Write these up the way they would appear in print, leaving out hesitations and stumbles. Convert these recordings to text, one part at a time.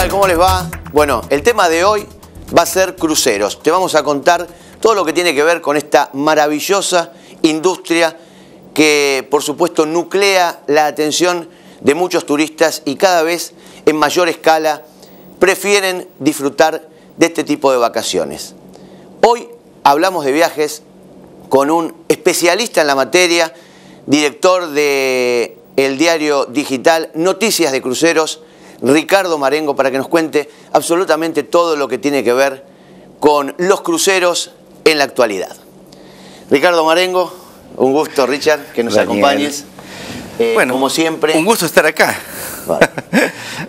tal? ¿Cómo les va? Bueno, el tema de hoy va a ser cruceros. Te vamos a contar todo lo que tiene que ver con esta maravillosa industria que, por supuesto, nuclea la atención de muchos turistas y cada vez en mayor escala prefieren disfrutar de este tipo de vacaciones. Hoy hablamos de viajes con un especialista en la materia, director de el diario digital Noticias de Cruceros, Ricardo Marengo, para que nos cuente absolutamente todo lo que tiene que ver con los cruceros en la actualidad. Ricardo Marengo, un gusto, Richard, que nos acompañes. Bueno, como siempre. Un gusto estar acá. Vale.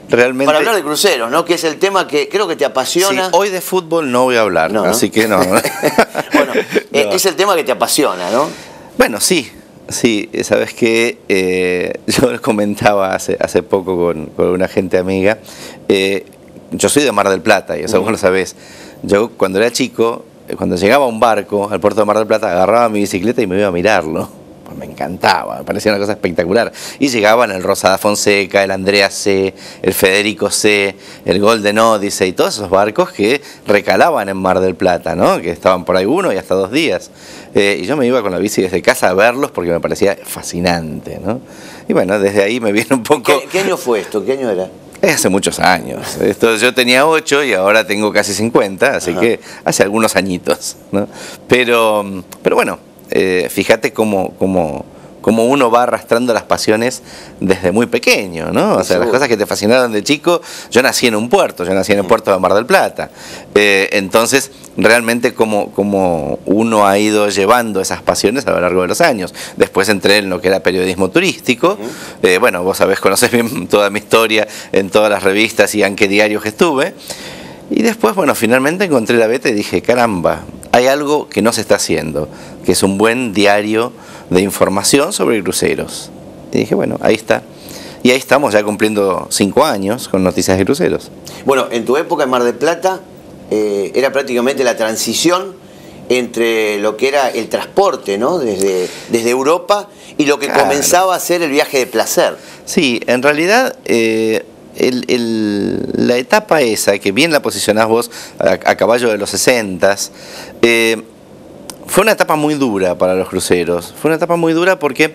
Realmente. Para hablar de cruceros, ¿no? Que es el tema que creo que te apasiona. Sí, hoy de fútbol no voy a hablar, no, así que no. Bueno, no. Es el tema que te apasiona, ¿no? Bueno, sí, sabes que yo les comentaba hace poco con una gente amiga. Yo soy de Mar del Plata, y eso vos lo sabés. Yo cuando era chico, cuando llegaba un barco al puerto de Mar del Plata, agarraba mi bicicleta y me iba a mirarlo. Pues me encantaba, me parecía una cosa espectacular. Y llegaban el Rosada Fonseca, el Andrea C, el Federico C, el Golden Odyssey, y todos esos barcos que recalaban en Mar del Plata, ¿no? Que estaban por ahí 1 y hasta 2 días. Y yo me iba con la bici desde casa a verlos porque me parecía fascinante, ¿no? Y bueno, desde ahí me viene un poco... ¿Qué año fue esto? ¿Qué año era? Hace muchos años. Yo tenía 8 y ahora tengo casi 50, así que hace algunos añitos, ¿no? Pero bueno, fíjate cómo uno va arrastrando las pasiones desde muy pequeño, ¿no? O sea, las cosas que te fascinaron de chico. Yo nací en un puerto, yo nací en el puerto de Mar del Plata. Entonces, realmente como uno ha ido llevando esas pasiones a lo largo de los años. Después entré en lo que era periodismo turístico. Bueno, vos sabés, conocés bien toda mi historia en todas las revistas y aunque diarios que estuve. Y después, bueno, finalmente encontré la beta y dije, caramba, hay algo que no se está haciendo, que es un buen diario de información sobre cruceros. Y dije, bueno, ahí está. Y ahí estamos ya cumpliendo 5 años con Noticias de Cruceros. Bueno, en tu época en Mar del Plata era prácticamente la transición entre lo que era el transporte, ¿no? Desde Europa y lo que comenzaba a ser el viaje de placer. Sí, en realidad... la etapa esa, que bien la posicionás vos a caballo de los 60s, fue una etapa muy dura para los cruceros. Fue una etapa muy dura porque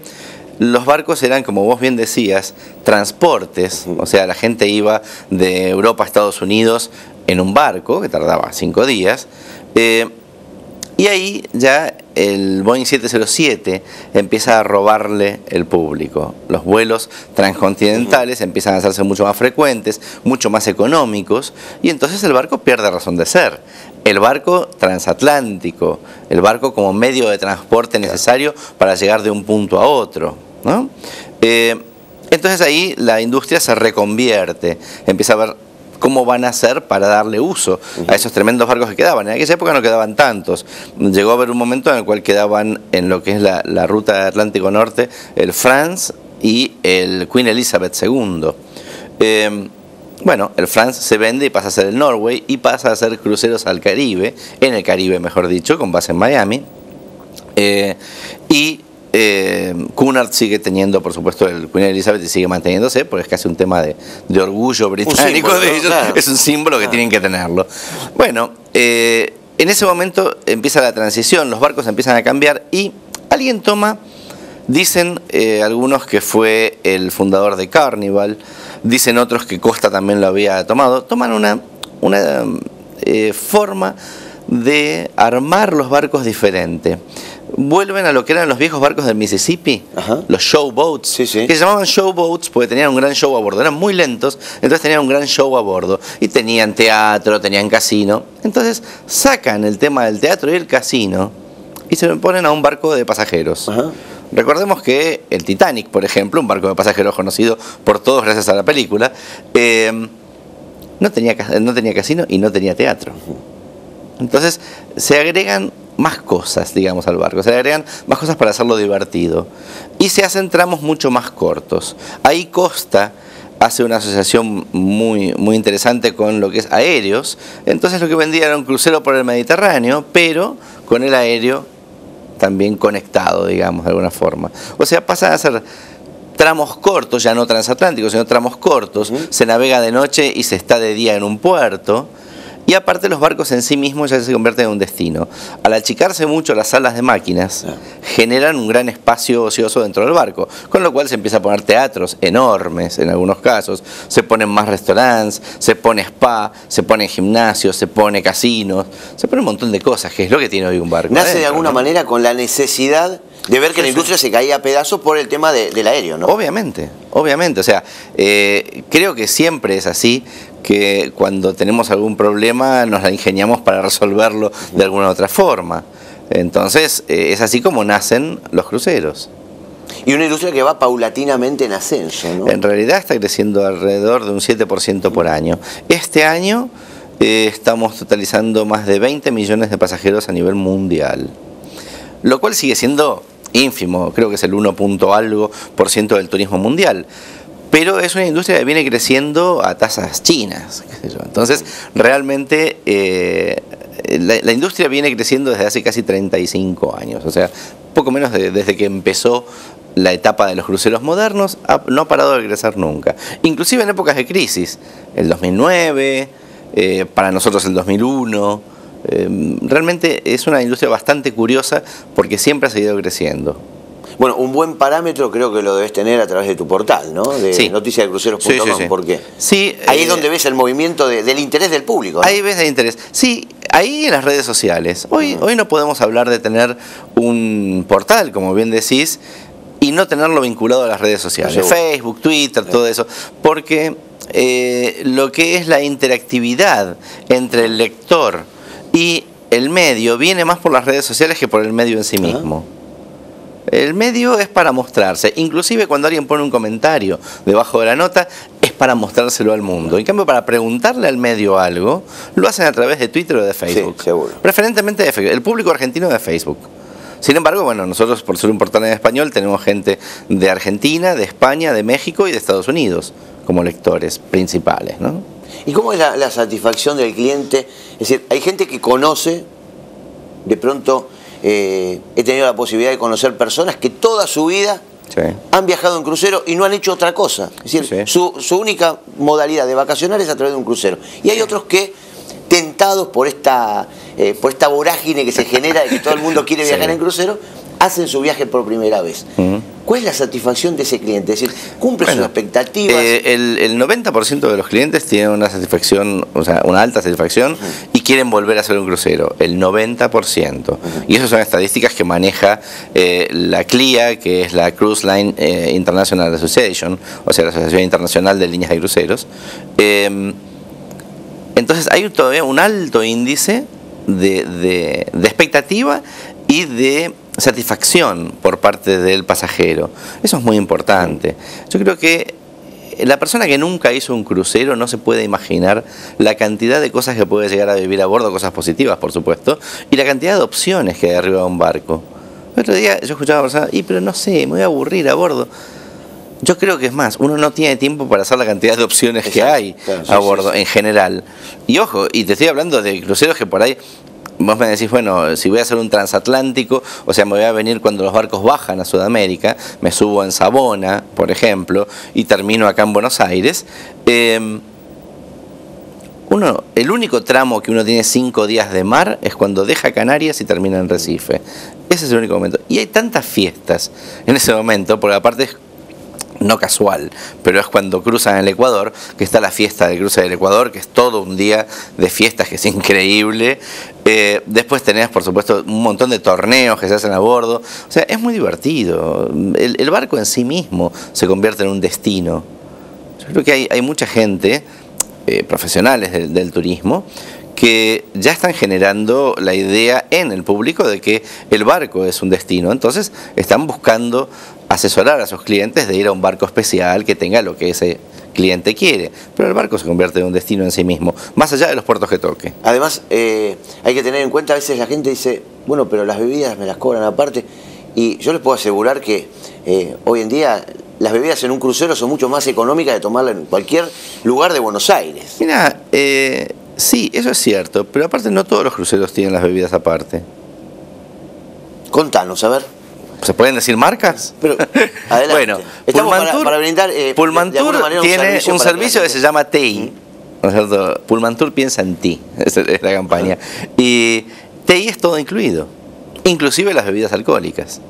los barcos eran, como vos bien decías, transportes. O sea, la gente iba de Europa a Estados Unidos en un barco que tardaba 5 días. Y ahí ya el Boeing 707 empieza a robarle el público. Los vuelos transcontinentales empiezan a hacerse mucho más frecuentes, mucho más económicos, y entonces el barco pierde razón de ser. El barco transatlántico, el barco como medio de transporte necesario para llegar de un punto a otro, ¿no? Entonces ahí la industria se reconvierte, empieza a ver cómo van a hacer para darle uso a esos tremendos barcos que quedaban. En aquella época no quedaban tantos. Llegó a haber un momento en el cual quedaban en lo que es la ruta Atlántico Norte, el France y el Queen Elizabeth II. Bueno, el France se vende y pasa a ser el Norway y pasa a hacer cruceros al Caribe, en el Caribe mejor dicho, con base en Miami. Cunard sigue teniendo, por supuesto, el Queen Elizabeth y sigue manteniéndose, porque es casi un tema de orgullo británico símbolo, de ellos, claro. Es un símbolo que tienen que tenerlo. Bueno, en ese momento empieza la transición, los barcos empiezan a cambiar y alguien toma, dicen algunos que fue el fundador de Carnival, dicen otros que Costa también lo había tomado, toman una forma de armar los barcos diferente. Vuelven a lo que eran los viejos barcos del Mississippi, los showboats, que se llamaban showboats porque tenían un gran show a bordo, eran muy lentos, entonces tenían un gran show a bordo, y tenían teatro, tenían casino. Entonces sacan el tema del teatro y el casino y se lo ponen a un barco de pasajeros. Recordemos que el Titanic, por ejemplo, un barco de pasajeros conocido por todos gracias a la película, no tenía casino y no tenía teatro. Entonces se agregan más cosas, digamos, al barco, se le agregan más cosas para hacerlo divertido y se hacen tramos mucho más cortos. Ahí Costa hace una asociación muy interesante con lo que es aéreos. Entonces lo que vendía era un crucero por el Mediterráneo, pero con el aéreo también conectado, digamos, de alguna forma. O sea, pasan a ser tramos cortos, ya no transatlánticos, sino tramos cortos, se navega de noche y se está de día en un puerto. Y aparte los barcos en sí mismos ya se convierten en un destino. Al achicarse mucho las salas de máquinas, generan un gran espacio ocioso dentro del barco, con lo cual se empieza a poner teatros enormes en algunos casos, se ponen más restaurantes, se pone spa, se ponen gimnasios, se pone casinos, se pone un montón de cosas, que es lo que tiene hoy un barco. Nace adentro, de alguna ¿no? manera con la necesidad de ver que la industria se caía a pedazos por el tema del aéreo, ¿no? Obviamente, obviamente. O sea, creo que siempre es así, que cuando tenemos algún problema nos la ingeniamos para resolverlo de alguna otra forma. Entonces, es así como nacen los cruceros. Y una industria que va paulatinamente en ascenso, ¿no? En realidad está creciendo alrededor de un 7% por año. Este año estamos totalizando más de 20 millones de pasajeros a nivel mundial, lo cual sigue siendo ínfimo, creo que es el 1 punto algo por ciento del turismo mundial. Pero es una industria que viene creciendo a tasas chinas, qué sé yo. Entonces, realmente la industria viene creciendo desde hace casi 35 años, o sea, poco menos desde que empezó la etapa de los cruceros modernos, no ha parado de crecer nunca. Inclusive en épocas de crisis, el 2009, para nosotros el 2001, realmente es una industria bastante curiosa porque siempre ha seguido creciendo. Bueno, un buen parámetro creo que lo debes tener a través de tu portal, ¿no? De sí. noticiasdecruceros.com, Sí, sí, sí. ¿por qué? Sí, ahí es donde ves el movimiento del interés del público, ¿no? Ahí ves el interés. Sí, ahí en las redes sociales. Hoy no podemos hablar de tener un portal, como bien decís, y no tenerlo vinculado a las redes sociales. Seguro. Facebook, Twitter, todo eso. Porque lo que es la interactividad entre el lector y el medio viene más por las redes sociales que por el medio en sí mismo. El medio es para mostrarse, inclusive cuando alguien pone un comentario debajo de la nota, es para mostrárselo al mundo. En cambio, para preguntarle al medio algo, lo hacen a través de Twitter o de Facebook. Sí, seguro. Preferentemente de Facebook, el público argentino de Facebook. Sin embargo, bueno, nosotros por ser un portal en español tenemos gente de Argentina, de España, de México y de Estados Unidos como lectores principales, ¿no? ¿Y cómo es la satisfacción del cliente? Es decir, hay gente que conoce, de pronto... he tenido la posibilidad de conocer personas que toda su vida han viajado en crucero y no han hecho otra cosa. Es decir, su única modalidad de vacacionar es a través de un crucero. Y hay otros que, tentados por esta vorágine que se genera de que todo el mundo quiere viajar en crucero, hacen su viaje por primera vez. ¿Cuál es la satisfacción de ese cliente? Es decir, ¿cumple sus expectativas? El 90% de los clientes tienen una satisfacción, o sea, una alta satisfacción y quieren volver a hacer un crucero. El 90%. Y esas son estadísticas que maneja la CLIA, que es la Cruise Line International Association, o sea, la Asociación Internacional de Líneas de Cruceros. Entonces hay todavía un alto índice de expectativa y de satisfacción por parte del pasajero. Eso es muy importante. Yo creo que la persona que nunca hizo un crucero no se puede imaginar la cantidad de cosas que puede llegar a vivir a bordo, cosas positivas, por supuesto, y la cantidad de opciones que hay arriba de un barco. El otro día yo escuchaba a una persona, pero no sé, me voy a aburrir a bordo. Yo creo que es más, uno no tiene tiempo para hacer la cantidad de opciones que hay a bordo en general. Y ojo, y te estoy hablando de cruceros que por ahí vos me decís, bueno, si voy a hacer un transatlántico, o sea, me voy a venir cuando los barcos bajan a Sudamérica, me subo en Savona, por ejemplo, y termino acá en Buenos Aires. El único tramo que uno tiene 5 días de mar es cuando deja Canarias y termina en Recife. Ese es el único momento. Y hay tantas fiestas en ese momento, porque aparte es no casual, pero es cuando cruzan el Ecuador, que está la fiesta de cruce del Ecuador, que es todo un día de fiestas, que es increíble. Después tenés, por supuesto, un montón de torneos que se hacen a bordo. O sea, es muy divertido. El barco en sí mismo se convierte en un destino. Yo creo que hay mucha gente, profesionales del turismo, que ya están generando la idea en el público de que el barco es un destino. Entonces están buscando asesorar a sus clientes de ir a un barco especial que tenga lo que ese cliente quiere. Pero el barco se convierte en un destino en sí mismo, más allá de los puertos que toque. Además, hay que tener en cuenta, a veces la gente dice, bueno, pero las bebidas me las cobran aparte. Y yo les puedo asegurar que hoy en día las bebidas en un crucero son mucho más económicas de tomarlas en cualquier lugar de Buenos Aires. Mira, sí, eso es cierto, pero aparte no todos los cruceros tienen las bebidas aparte. Contanos, a ver. ¿Se pueden decir marcas? Pero, adelante. Bueno, estamos para brindar. Pullmantur tiene un servicio que se llama TI. ¿No es cierto? Pullmantur piensa en ti, es la campaña. Y TI es todo incluido, inclusive las bebidas alcohólicas.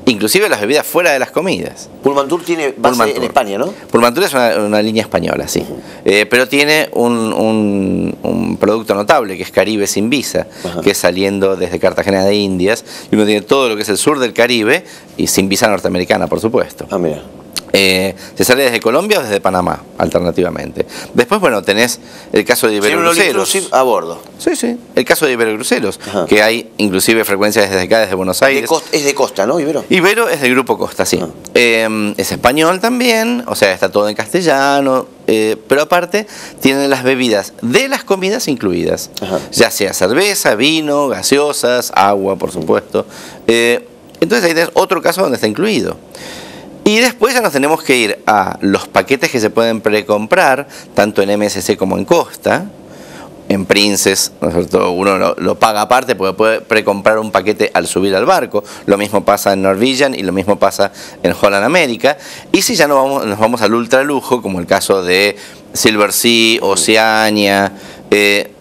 Inclusive las bebidas fuera de las comidas. Pullmantur tiene base en España, ¿no? Pullmantur es una línea española, sí. Pero tiene un producto notable, que es Caribe sin visa, que es saliendo desde Cartagena de Indias. Y uno tiene todo lo que es el sur del Caribe, y sin visa norteamericana, por supuesto. Ah, mira. Se sale desde Colombia o desde Panamá, alternativamente. Después, bueno, tenés el caso de Iberocruceros. A bordo. Sí, sí. El caso de Iberocruceros, que hay inclusive frecuencias desde acá, desde Buenos Aires. Es de costa, ¿no, Ibero? Ibero es del Grupo Costa, sí. Es español también, o sea, está todo en castellano, pero aparte tienen las bebidas de las comidas incluidas. Ya sea cerveza, vino, gaseosas, agua, por supuesto. Entonces ahí tenés otro caso donde está incluido. Y después ya nos tenemos que ir a los paquetes que se pueden precomprar, tanto en MSC como en Costa. En Princess, ¿no es cierto? Uno lo paga aparte porque puede precomprar un paquete al subir al barco. Lo mismo pasa en Norwegian y lo mismo pasa en Holland America. Y si ya nos vamos al ultralujo, como el caso de Silver Sea, Oceania,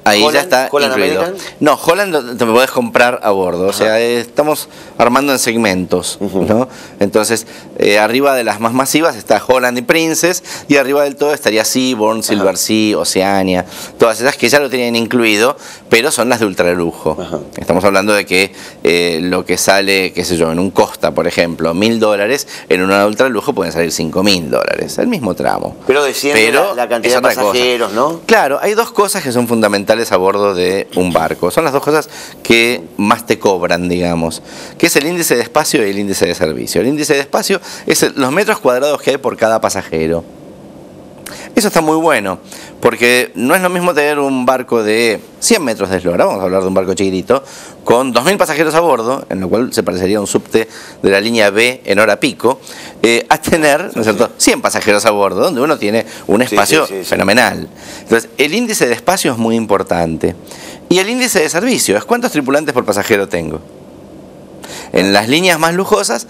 ahí Holland, ya está incluido. American. No, Holland te podés comprar a bordo. O sea, estamos armando en segmentos, ¿no? Entonces, arriba de las más masivas está Holland y Princess, y arriba del todo estaría Seabourn, Silver Sea, Oceania, todas esas que ya lo tienen incluido, pero son las de ultralujo. Estamos hablando de que lo que sale, qué sé yo, en un Costa, por ejemplo, $1000, en una de ultralujo pueden salir $5000, el mismo tramo. Pero desciende la cantidad de pasajeros, ¿no? Claro, hay dos cosas que son fundamentales a bordo de un barco. Son las dos cosas que más te cobran, digamos, que es el índice de espacio y el índice de servicio. El índice de espacio es los metros cuadrados que hay por cada pasajero. Eso está muy bueno, porque no es lo mismo tener un barco de 100 metros de eslora, vamos a hablar de un barco chiquitito, con 2000 pasajeros a bordo, en lo cual se parecería a un subte de la línea B en hora pico, a tener, ¿no es cierto?, 100 pasajeros a bordo, donde uno tiene un espacio fenomenal. Entonces, el índice de espacio es muy importante. Y el índice de servicio es cuántos tripulantes por pasajero tengo. En las líneas más lujosas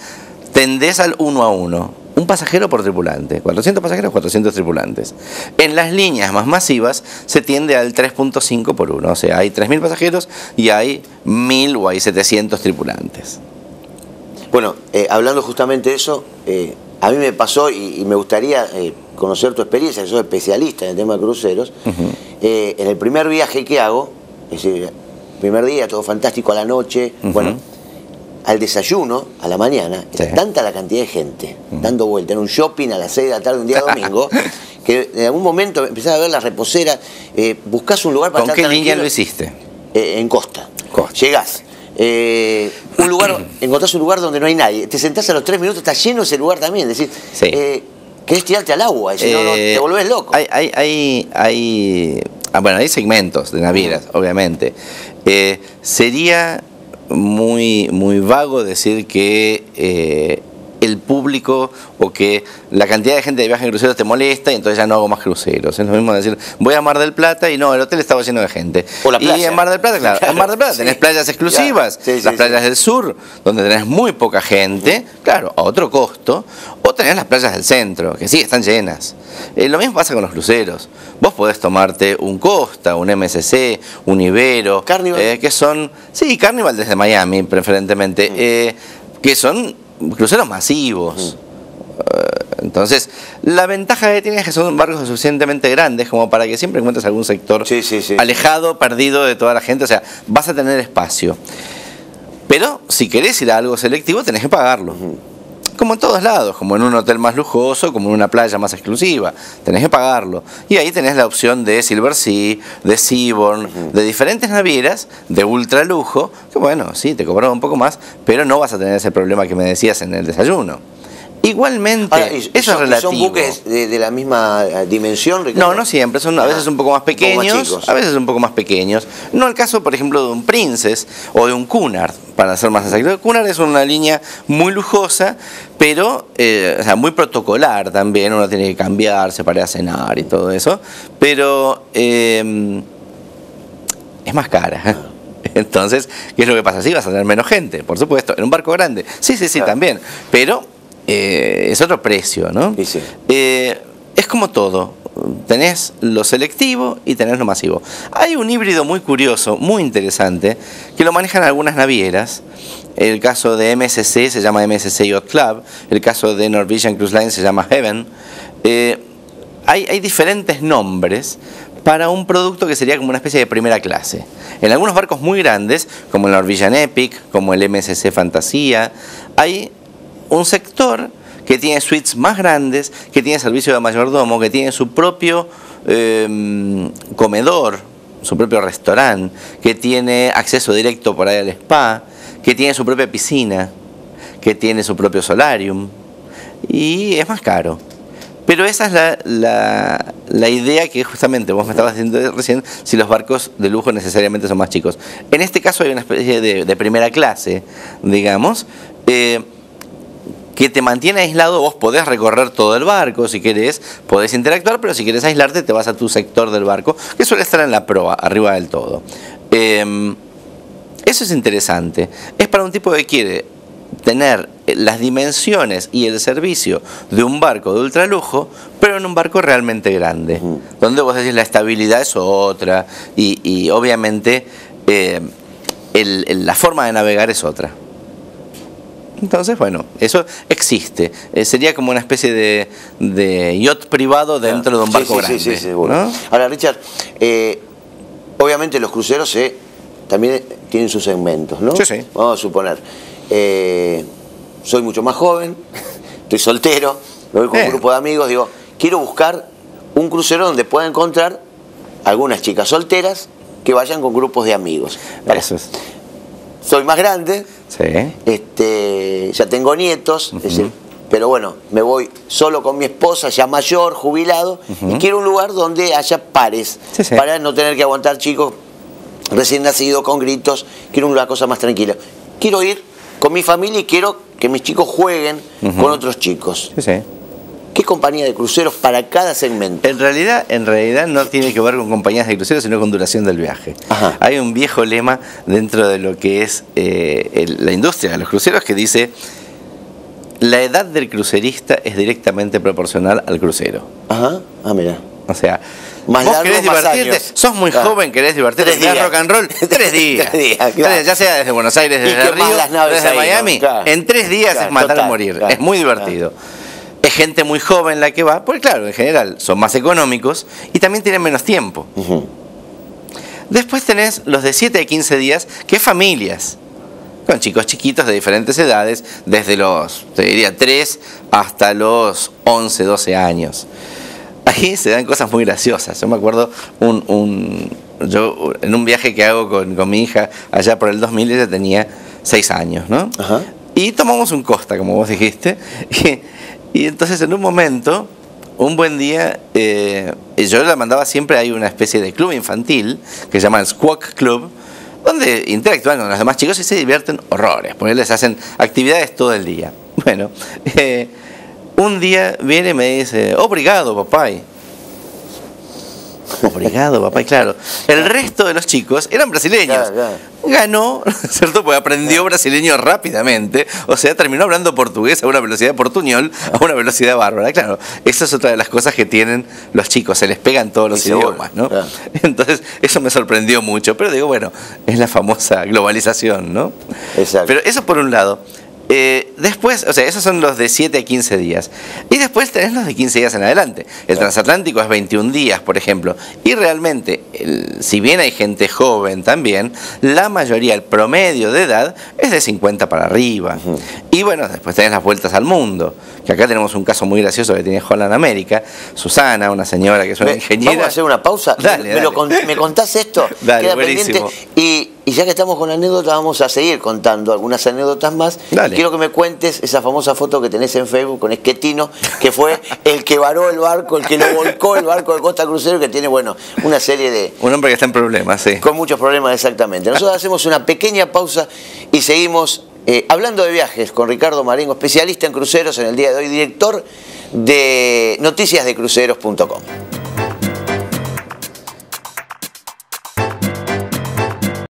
tendés al 1 a 1. Un pasajero por tripulante, 400 pasajeros, 400 tripulantes. En las líneas más masivas se tiende al 3.5 por 1, o sea, hay 3000 pasajeros y hay 1000 o hay 700 tripulantes. Bueno, hablando justamente de eso, a mí me pasó y me gustaría conocer tu experiencia, que sos especialista en el tema de cruceros. En el primer viaje que hago, es decir, primer día, todo fantástico, a la noche, bueno, al desayuno, a la mañana, era tanta la cantidad de gente dando vuelta en un shopping a las 6 de la tarde un día domingo, que en algún momento empezaba a ver las reposeras, buscás un lugar para estar tranquilo. ¿Con qué línea lo hiciste? En Costa. Llegás. Encontrás un lugar donde no hay nadie, te sentás a los 3 minutos, está lleno ese lugar también, es decir, querés tirarte al agua, si no, te volvés loco. Bueno, hay segmentos de navieras, obviamente. Sería muy vago decir que el público o que la cantidad de gente de viaje en cruceros te molesta y entonces ya no hago más cruceros. Es lo mismo decir, voy a Mar del Plata y no, el hotel estaba lleno de gente. O la playa. Y en Mar del Plata, claro, en Mar del Plata tenés playas exclusivas, las playas del sur, donde tenés muy poca gente, claro, a otro costo, o tenés las playas del centro, que sí, están llenas. Lo mismo pasa con los cruceros. Vos podés tomarte un Costa, un MSC, un Ibero, Carnival. Que son, Carnival desde Miami preferentemente, que son cruceros masivos. Entonces, la ventaja que tiene es que son barcos suficientemente grandes como para que siempre encuentres algún sector alejado, perdido de toda la gente, o sea, vas a tener espacio. Pero si querés ir a algo selectivo, tenés que pagarlo. Como en todos lados, como en un hotel más lujoso, como en una playa más exclusiva, tenés que pagarlo. Y ahí tenés la opción de Silver Sea, de Seabourn, de diferentes navieras de ultra lujo, que bueno, sí, te cobraron un poco más, pero no vas a tener ese problema que me decías en el desayuno. Igualmente, ahora, eso es relativo. ¿Son buques de la misma dimensión, Ricardo? No siempre, son a veces un poco más pequeños, a veces un poco más pequeños. No el caso, por ejemplo, de un Princess o de un Cunard, para ser más exacto. Cunard es una línea muy lujosa, pero o sea, muy protocolar también. Uno tiene que cambiarse para ir a cenar y todo eso, pero es más cara. Entonces, ¿qué es lo que pasa? Sí, vas a tener menos gente, por supuesto. En un barco grande, sí, también. Pero es otro precio, ¿no? Sí, sí. Es como todo. Tenés lo selectivo y tenés lo masivo. Hay un híbrido muy curioso, muy interesante, que lo manejan algunas navieras. El caso de MSC se llama MSC Yacht Club. El caso de Norwegian Cruise Line se llama Heaven. Hay diferentes nombres para un producto que sería como una especie de primera clase. En algunos barcos muy grandes, como el Norwegian Epic, como el MSC Fantasía, hay un sector que tiene suites más grandes, que tiene servicio de mayordomo, que tiene su propio comedor, su propio restaurante, que tiene acceso directo por ahí al spa, que tiene su propia piscina, que tiene su propio solarium, y es más caro. Pero esa es la idea que justamente vos me estabas diciendo recién, si los barcos de lujo necesariamente son más chicos. En este caso hay una especie de primera clase, digamos, que te mantiene aislado. Vos podés recorrer todo el barco, si querés, podés interactuar, pero si querés aislarte te vas a tu sector del barco, que suele estar en la proa, arriba del todo. Eso es interesante. Es para un tipo que quiere tener las dimensiones y el servicio de un barco de ultralujo, pero en un barco realmente grande, donde vos decís la estabilidad es otra y obviamente la forma de navegar es otra. Entonces, bueno, eso existe. Sería como una especie de yacht privado dentro de un barco grande. Sí, seguro. ¿No? Ahora, Richard, obviamente los cruceros también tienen sus segmentos, ¿no? Sí. Vamos a suponer, soy mucho más joven, estoy soltero, me voy con un grupo de amigos, digo, quiero buscar un crucero donde pueda encontrar algunas chicas solteras que vayan con grupos de amigos. Eso es. Soy más grande, ya tengo nietos, es decir, pero bueno, me voy solo con mi esposa, ya mayor, jubilado, y quiero un lugar donde haya pares, para no tener que aguantar chicos recién nacidos con gritos. Quiero una cosa más tranquila. Quiero ir con mi familia y quiero que mis chicos jueguen con otros chicos. ¿Qué compañía de cruceros para cada segmento? En realidad no tiene que ver con compañías de cruceros, sino con duración del viaje. Hay un viejo lema dentro de lo que es la industria de los cruceros que dice: la edad del crucerista es directamente proporcional al crucero. Mira. O sea, más vos querés divertirte, sos muy joven, querés divertirte, querés rock and roll, 3 días. 3 días, claro. Ya sea desde Buenos Aires, desde Río, desde ahí, Miami, ¿no? En 3 días es matar o morir. Es muy divertido. Es gente muy joven la que va, porque claro, en general son más económicos y también tienen menos tiempo. Después tenés los de 7 a 15 días, que es familias, con chicos chiquitos de diferentes edades, desde los, te diría, 3 hasta los 11, 12 años. Ahí se dan cosas muy graciosas. Yo me acuerdo yo en un viaje que hago con mi hija allá por el 2000, ella tenía 6 años, ¿no? Y tomamos un Costa, como vos dijiste, y entonces en un momento, un buen día, yo la mandaba siempre, hay una especie de club infantil que se llama el Squawk Club, donde interactúan con los demás chicos y se divierten horrores, porque les hacen actividades todo el día. Bueno, un día viene y me dice: obrigado, papá. Obrigado, papá. Y claro, el resto de los chicos eran brasileños. Ganó, ¿cierto? Pues aprendió brasileño rápidamente. O sea, terminó hablando portugués a una velocidad portuñol, a una velocidad bárbara. Claro, esa es otra de las cosas que tienen los chicos. Se les pegan todos los idiomas, ¿no? Entonces, eso me sorprendió mucho. Pero digo, bueno, es la famosa globalización, ¿no? Exacto. Pero eso por un lado. Después, o sea, esos son los de 7 a 15 días. Y después tenés los de 15 días en adelante. El transatlántico es 21 días, por ejemplo. Y realmente, si bien hay gente joven también, la mayoría, el promedio de edad, es de 50 para arriba. Y bueno, después tenés las vueltas al mundo. Que acá tenemos un caso muy gracioso que tiene Holland América. Susana, una señora que es una ingeniera. Vamos a hacer una pausa. Dale. ¿Me contás esto? Dale, queda buenísimo. Pendiente. Y ya que estamos con anécdotas, vamos a seguir contando algunas anécdotas más. Dale. Quiero que me cuentes esa famosa foto que tenés en Facebook con Schettino, que fue el que varó el barco, el que lo volcó el barco de Costa Crucero, que tiene, bueno, una serie de... Un hombre que está en problemas, sí. Con muchos problemas, exactamente. Nosotros hacemos una pequeña pausa y seguimos hablando de viajes con Ricardo Marengo, especialista en cruceros en el día de hoy, director de noticiasdecruceros.com.